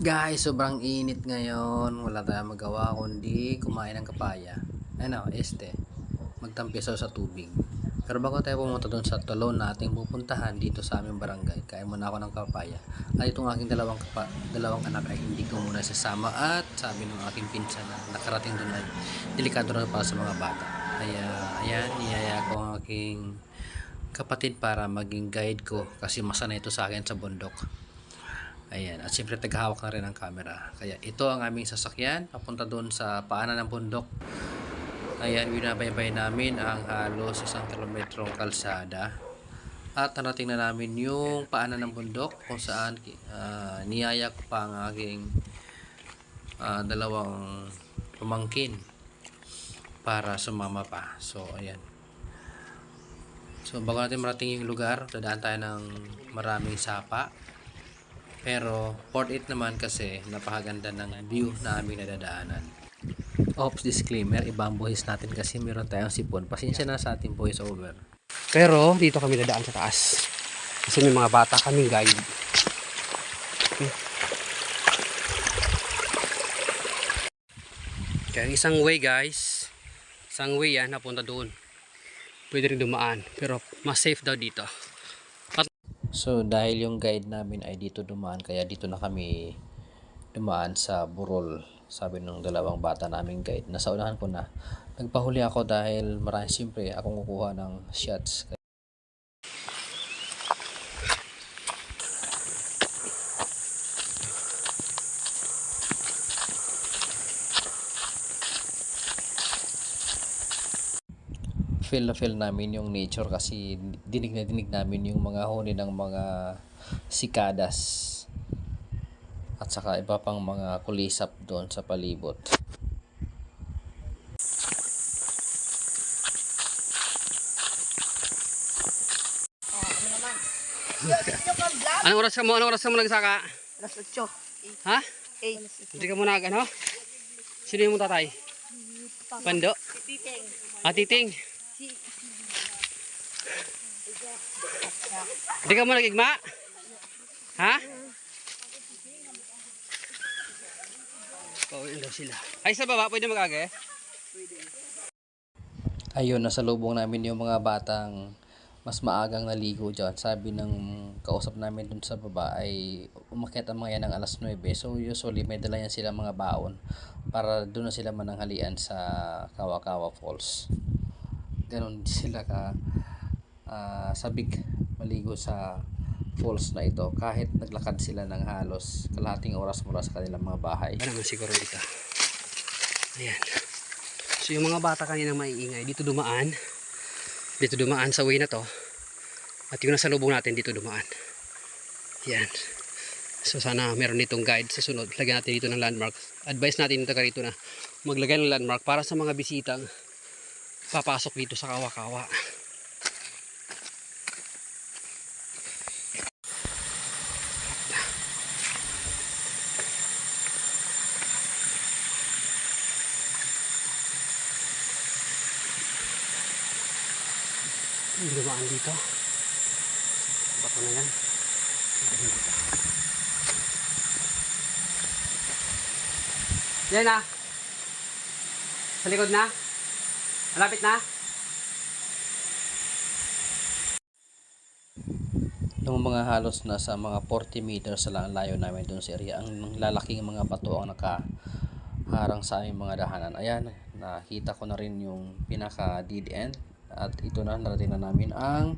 Guys, sobrang init ngayon. Wala tayong magawa kundi kumain ng kapaya. Magtampisaw sa tubig. Pero bago tayo pumunta doon sa talon na ating pupuntahan dito sa aming barangay, kain muna ako ng kapaya. At itong aking dalawang anak ay hindi ko muna sasama at sabi ng aking pinsan na nakarating doon ay delikado na para sa mga bata. Kaya ayan, niyaya ko ang aking kapatid para maging guide ko kasi masana ito sa akin sa bundok. Ayan, at siyempre taghawak na rin ang camera. Kaya ito ang aming sasakyan, papunta doon sa paanan ng bundok. Ayan, binabaybay namin ang halos 1 kilometrong kalsada. At narating na namin yung paanan ng bundok kung saan niyaya ko pa ang aking dalawang pamangkin para sumama pa. So, ayan. So, bago natin marating yung lugar, dadaan tayo ng maraming sapa. Pero 48 naman kasi napakaganda ng view na aming nadadaanan. Oops, disclaimer, ibang buhis natin kasi meron tayong sipon. Pasensya na sa ating voice over. Pero dito kami dadaan sa taas. Kasi may mga bata kaming guide. Okay. Kaya isang way guys. Isang way yan, napunta doon. Pwede rin dumaan. Pero mas safe daw dito. So dahil yung guide namin ay dito dumaan, kaya dito na kami dumaan sa burol. Sabi ng dalawang bata naming guide. Nasa unahan ko na. Nagpahuli ako dahil marami siyempre akong kukuha ng shots. Feel na feel namin yung nature kasi dinig na dinig namin yung mga huni ng mga sikadas at saka iba pang mga kulisap doon sa palibot. Anong oras ka mo? Anong oras ka mo nagsaka? Alas 8. Ha? 8. Hindi ka mo nag ano? Sino yung tatay? Pando? Titing. Titing? Hindi ka mo nag-igma? Ha? Pauwi daw sila. Ay sa baba, pwede mag-age? Ayun, nasalubong namin yung mga batang mas maagang naligo dyan. Sabi ng kausap namin dun sa baba ay umakyat ang mga yan ng alas 9. So usually may dala yan sila mga baon para doon na sila mananghalian sa Kawa-Kawa Falls. Ganon sila ka sabik maligo sa falls na ito kahit naglakad sila ng halos kalahating oras mula sa kanilang mga bahay. Ano naman siguro dito. Ayan. So yung mga bata kanina maiingay, dito dumaan sa way na to. At yung nasa lubong natin dito dumaan. Yan. So sana meron ditong guide sa sunod. Lagyan natin dito ng landmark. Advice natin dito rito na maglagay ng landmark para sa mga bisitang papasok dito sa Kawa-Kawa. Dumaan dito. Bato na yan. Yan na. Sa likod na. Malapit na. Yung mga halos nasa mga 40 meters lang ang layo namin doon sa area. Ang lalaking mga bato ang nakaharang sa aming mga dahanan. Ayan, nakita ko na rin yung pinaka dead end. At ito na, narating na namin ang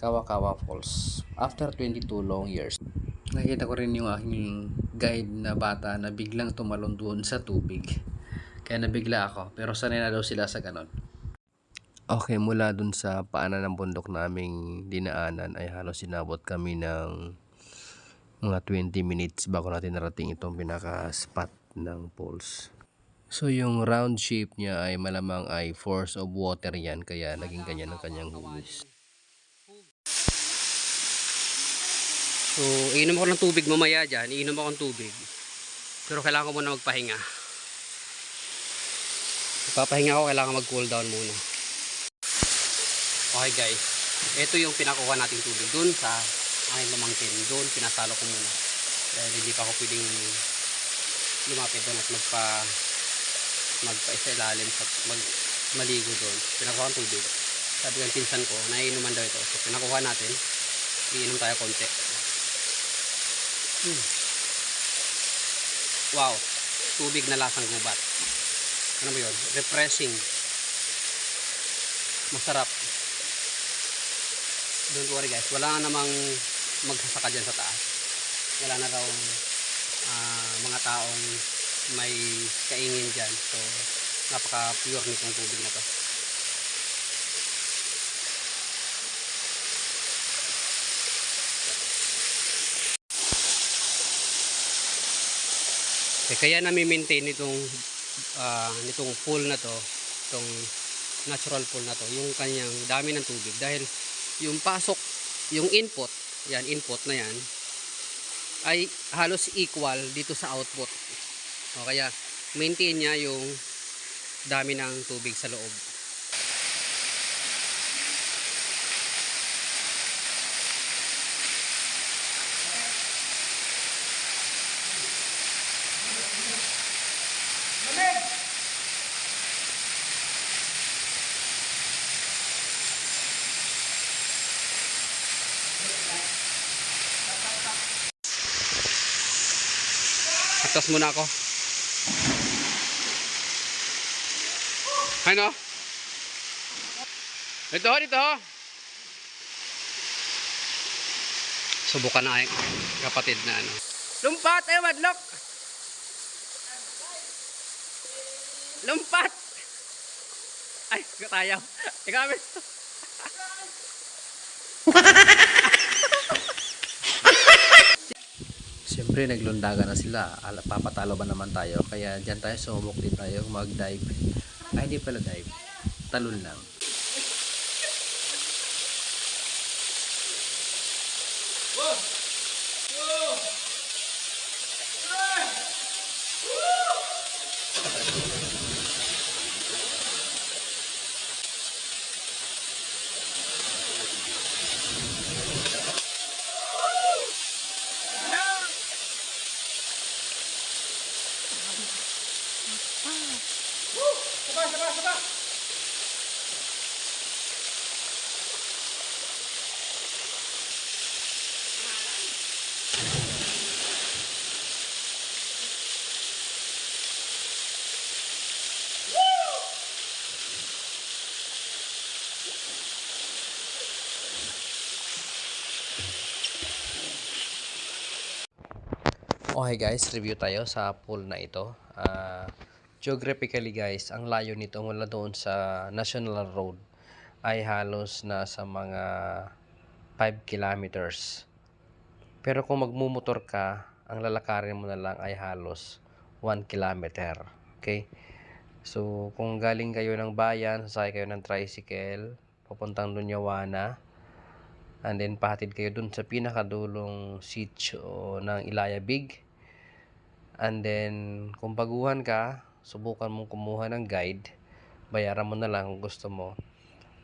Kawa-Kawa Falls after 22 long years. Nakita ko rin yung aking guide na bata na biglang tumalon doon sa tubig. Kaya nabigla ako, pero sanay na daw sila sa ganon. Okay, mula dun sa paanan ng bundok naming dinaanan ay halos sinabot kami ng mga 20 minutes bago natin narating itong pinaka-spot ng falls. So yung round shape niya ay malamang ay force of water yan, kaya naging ganyan ang kanyang hugis. So iinom ako ng tubig mamaya dyan. Iinom ako ng tubig. Pero kailangan ko muna magpahinga. Papahinga ako, kailangan mag-cool down muna. Okay guys, ito yung pinakuha nating tubig dun sa aking pamangkin. Doon pinasalo ko muna dahil hindi pa ako pwedeng lumapit doon at magpa-isa ilalim sa maligo doon. Pinakuha ang tubig. Sabi ng pinsan ko, naiinuman daw ito. So pinakuha natin. Iinom tayo konti. Wow, tubig na lasang gubat. Ano ba yun? Refreshing. Masarap. Don't worry guys, wala namang magsasaka dyan sa taas. Wala na raw mga taong may kaingin dyan. So napaka pure nitong tubig na to. Kaya nami-maintain nitong pool na to, itong natural pool na to, yung kanyang dami ng tubig dahil yung pasok, yung input na yan ay halos equal dito sa output. O kaya maintain niya yung dami ng tubig sa loob. Atas muna ako. Ano? Dito. Subukan na ay kapatid na ano. Lumpat! Ay, wadlock! Lumpat! Ay, katayaw. Ikamit. Siyempre naglundagan na sila, papatalo ba naman tayo, kaya dyan tayo sumubok din tayo mag-dive. Ay hindi pala dive, talon lang. Okay guys, review tayo sa pool na ito. Geographically guys, ang layo nito mula doon sa National Road ay halos na sa mga 5 kilometers. Pero kung magmumotor ka, ang lalakarin mo na lang ay halos 1 kilometer. Okay? So, kung galing kayo ng bayan, sasakay kayo ng tricycle, papuntang Lunyawana, and then pahatid kayo dun sa pinakadulong sitio ng Ilaya Big. And then kung baguhan ka, subukan mong kumuha ng guide, bayaran mo na lang kung gusto mo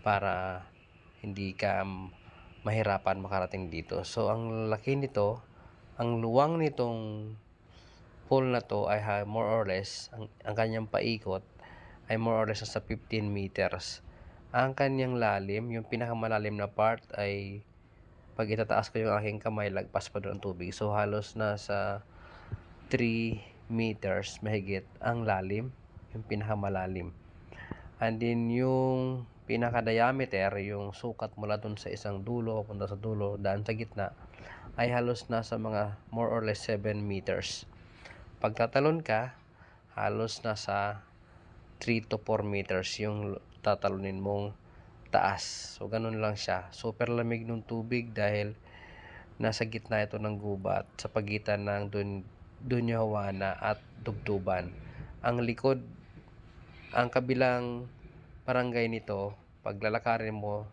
para hindi ka mahirapan makarating dito. So ang laki nito, ang luwang nitong pool na to ay more or less, ang kanyang paikot ay more or less sa 15 meters. Ang kanyang lalim, yung pinakamalalim na part ay pag itataas ko yung aking kamay, lagpas pa doon ang tubig. So halos nasa 3 meters mahigit ang lalim, yung pinakamalalim. And then yung pinaka-diameter, yung sukat mula doon sa isang dulo punta sa dulo, daan sa gitna, ay halos nasa mga more or less 7 meters. Pag tatalon ka, halos nasa 3 to 4 meters yung tatalunin mong taas. So ganun lang siya. Super lamig ng tubig dahil nasa gitna ito ng gubat sa pagitan ng Dunyawana at Tubtuban. Ang likod, ang kabilang barangay nito, paglalakarin mo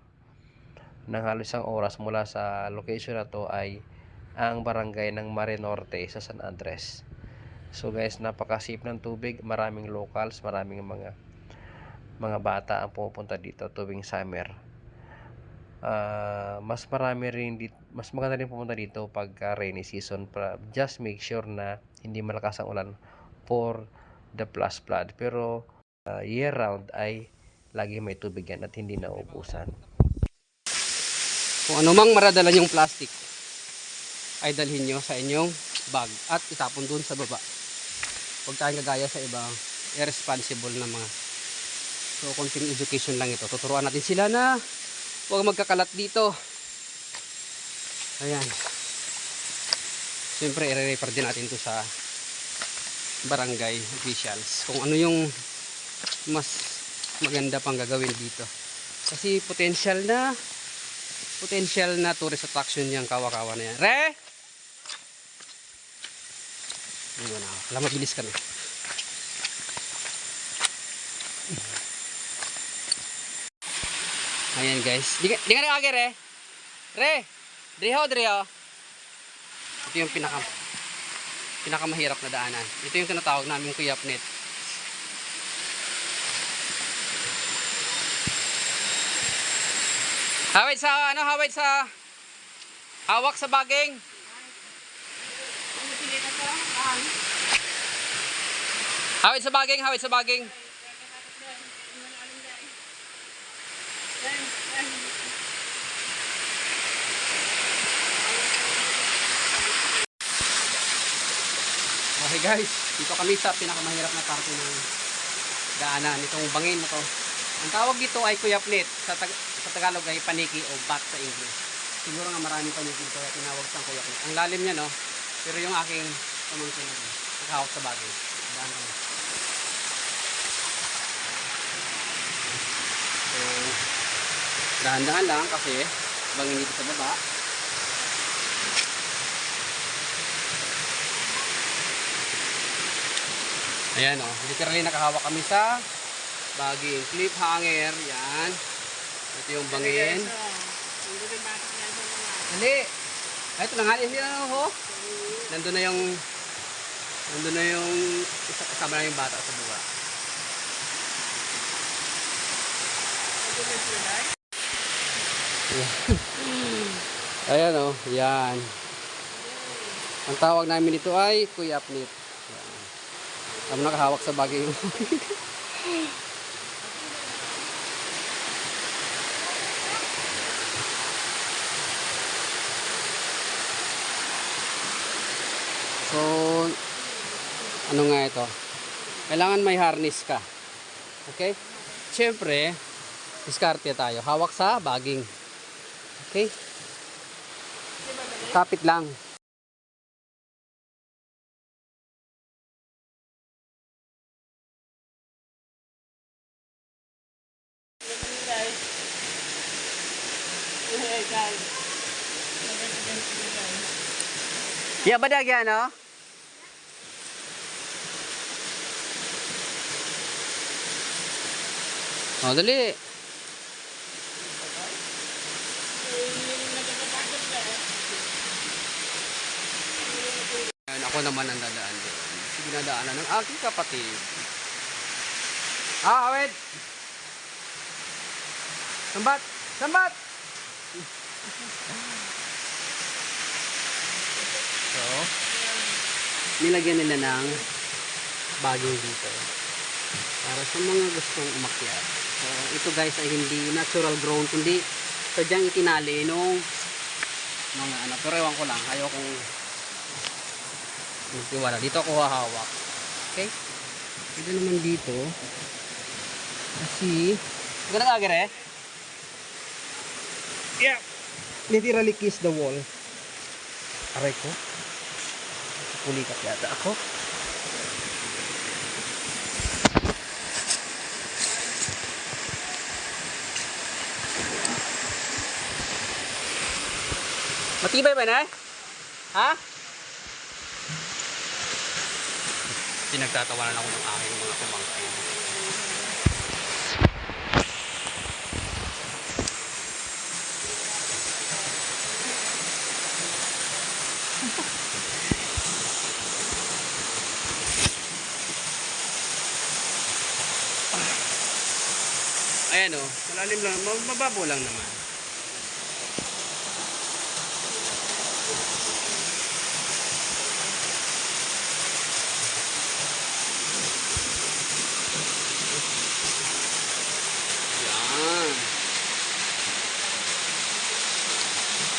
ng halos isang oras mula sa location na to ay ang barangay ng Mare Norte sa San Andres. So guys, napaka-safe ng tubig, maraming locals, maraming mga bata ang pumupunta dito tuwing summer. Mas maganda rin pumunta dito pagka rainy season. Just make sure na hindi malakas ang ulan for the flash flood. Pero year round ay lagi may tubig yan at hindi nauubusan. Kung ano mang maradala yung plastic, ay dalhin nyo sa inyong bag at itapon dun sa baba. Huwag tayong gagaya sa ibang irresponsible na mga. So, konting education lang ito. Tuturuan natin sila na huwag magkakalat dito. Ayan. Siyempre, i-refer din natin to sa barangay officials. Kung ano yung mas maganda pang gagawin dito. Kasi potential na tourist attraction yung kawa-kawa na yan. Re! Hindi mo na ako. Alam, mabilis kami. Ayan guys. Di nga nakagay, Re. Re! Driho. Ito yung pinakamahirap na daanan. Ito yung tinatawag namin Kuyapnet. Hawak sa baging. Hawid sa baging. Okay guys, dito kami sa pinakamahirap na parte ng daanan, itong bangin na to. Ang tawag dito ay Kuyapnet, sa Tagalog ay paniki o bat sa English. Siguro nga maraming paniki dito kaya tinawag sa Kuyapnet. Ang lalim niya, no? Pero yung aking pamangkin nakahawak sa bagay. Daan kami. So, dahan-dahan lang kasi bangin dito sa baba. Ayan o, literally nakahawak kami sa baging clip hanger, yan. Ito yung bangin. Dali. Ay, ito na nga, hindi na ho. Nandun na yung isa kasama na yung bata sa buwa. Ayan o, yan. Ang tawag namin dito ay Kuyapnet. Kami nakahawak sa bagay yung So, ano nga ito? Kailangan may harness ka. Okay? Siyempre, diskarte tayo. Hawak sa baging. Okay? Kapit lang. Ya badag yan, no? Oh, dali. Ako naman ang dadaan doon. Dinadaanan ng aking kapatid. Awet! Sambat! So, nilagyan nila ng baging dito para sa mga gustong umakyat. So, ito guys ay hindi natural grown, kundi sadyang itinali nung mga ano. Pero ewan ko lang, ayokong magtiwala. Dito ako hahawak. Okay? Ito naman dito. Kasi, ganang agad yeah. Literally kiss the wall. Aray ko. Pulikat yata ako. Matibay ba na? Ha? Pinagtatawanan ako ng aking mga pamangkin. Ayan o, malalim lang, mababaw lang naman.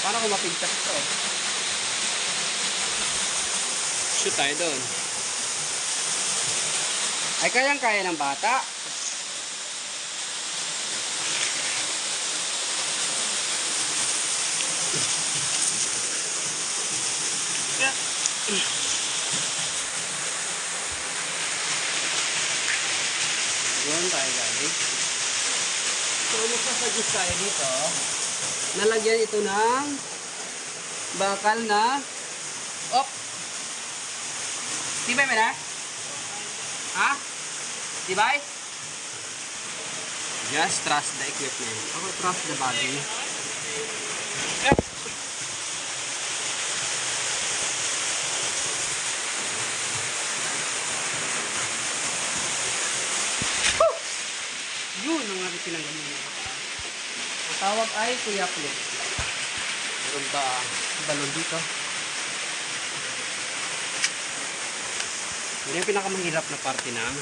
Paano kung mapigtas ito? Shoot tayo doon. Ay kayang-kaya ng bata. Doon tayo guys. So, magsasuggest tayo dito. Nalagyan ito ng bakal na tibay mo na? Ha? Tibay? Just trust the equipment. Ako trust the body. Yun ang ating pinanggalingan. Ang tawag ay Kuya Flip. Meron ba balon dito? Yan yung pinakamahirap na parte ng